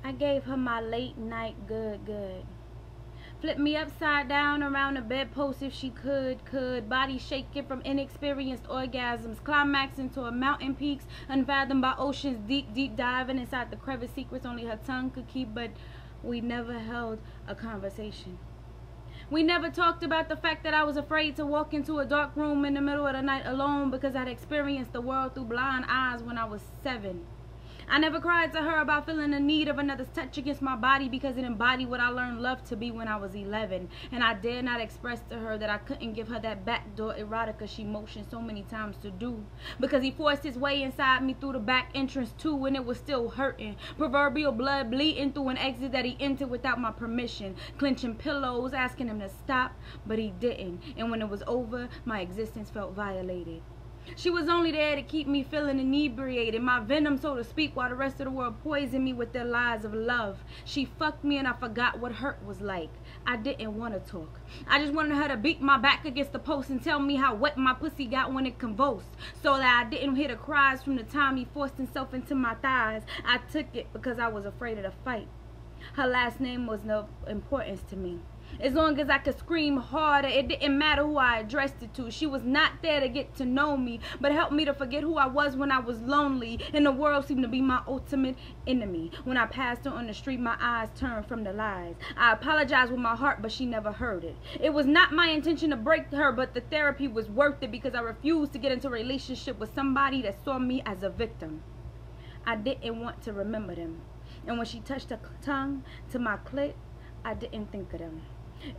I gave her my late night good. Flipped me upside down around the bedpost if she could. Body shaking from inexperienced orgasms, climaxing to a mountain peaks, unfathomed by oceans deep diving inside the crevice secrets only her tongue could keep, but we never held a conversation. We never talked about the fact that I was afraid to walk into a dark room in the middle of the night alone because I'd experienced the world through blind eyes when I was 7. I never cried to her about feeling the need of another's touch against my body because it embodied what I learned love to be when I was 11. And I dare not express to her that I couldn't give her that backdoor erotica she motioned so many times to do. Because he forced his way inside me through the back entrance too, and it was still hurting. Proverbial blood bleeding through an exit that he entered without my permission. Clenching pillows, asking him to stop, but he didn't. And when it was over, my existence felt violated. She was only there to keep me feeling inebriated, my venom so to speak, while the rest of the world poisoned me with their lies of love. She fucked me and I forgot what hurt was like. I didn't want to talk. I just wanted her to beat my back against the post and tell me how wet my pussy got when it convulsed, so that I didn't hear the cries from the time he forced himself into my thighs. I took it because I was afraid of the fight. Her last name was no importance to me. As long as I could scream harder, it didn't matter who I addressed it to. She was not there to get to know me, but helped me to forget who I was when I was lonely, and the world seemed to be my ultimate enemy. When I passed her on the street, my eyes turned from the lies. I apologized with my heart, but she never heard it. It was not my intention to break her, but the therapy was worth it because I refused to get into a relationship with somebody that saw me as a victim. I didn't want to remember them. And when she touched her tongue to my clit, I didn't think of them.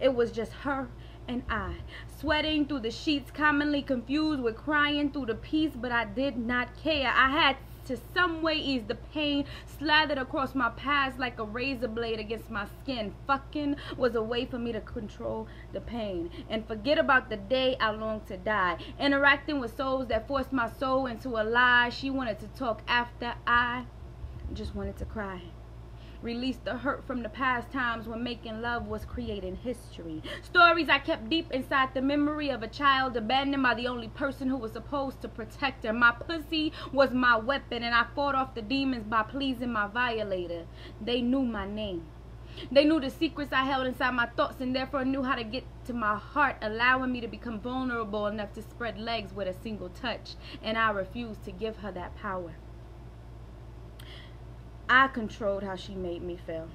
It was just her and I, sweating through the sheets, commonly confused with crying through the piece, but I did not care. I had to some way ease the pain slathered across my past like a razor blade against my skin. Fucking was a way for me to control the pain and forget about the day I longed to die. Interacting with souls that forced my soul into a lie. She wanted to talk after I just wanted to cry. Released the hurt from the past times when making love was creating history. Stories I kept deep inside the memory of a child abandoned by the only person who was supposed to protect her. My pussy was my weapon, and I fought off the demons by pleasing my violator. They knew my name. They knew the secrets I held inside my thoughts, and therefore knew how to get to my heart, allowing me to become vulnerable enough to spread legs with a single touch. And I refused to give her that power. I controlled how she made me feel.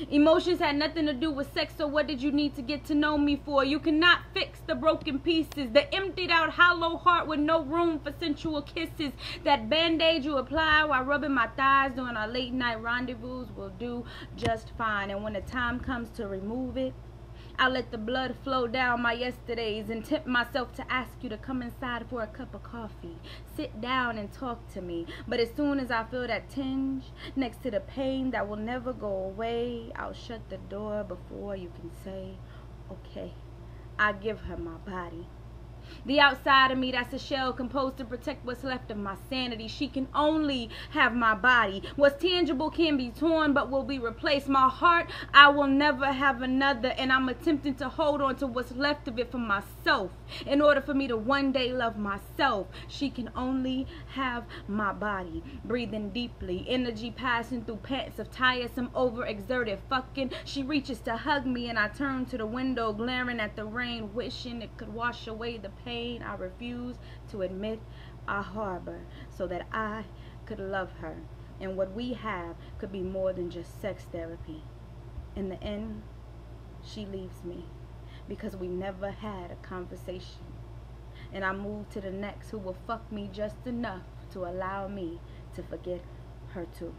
Emotions had nothing to do with sex, so what did you need to get to know me for? You cannot fix the broken pieces, the emptied out hollow heart with no room for sensual kisses. That band-aid you apply while rubbing my thighs during our late night rendezvous will do just fine. And when the time comes to remove it, I let the blood flow down my yesterdays and tempt myself to ask you to come inside for a cup of coffee. Sit down and talk to me. But as soon as I feel that tinge next to the pain that will never go away, I'll shut the door before you can say, okay. I give her my body. The outside of me, that's a shell composed to protect what's left of my sanity. She can only have my body. What's tangible can be torn but will be replaced. My heart, I will never have another, and I'm attempting to hold on to what's left of it for myself in order for me to one day love myself. She can only have my body. Breathing deeply, energy passing through pants of tiresome, overexerted fucking. She reaches to hug me and I turn to the window, glaring at the rain, wishing it could wash away the pain I refuse to admit I harbor, so that I could love her, and what we have could be more than just sex therapy. In the end, she leaves me because we never had a conversation, and I move to the next who will fuck me just enough to allow me to forget her too.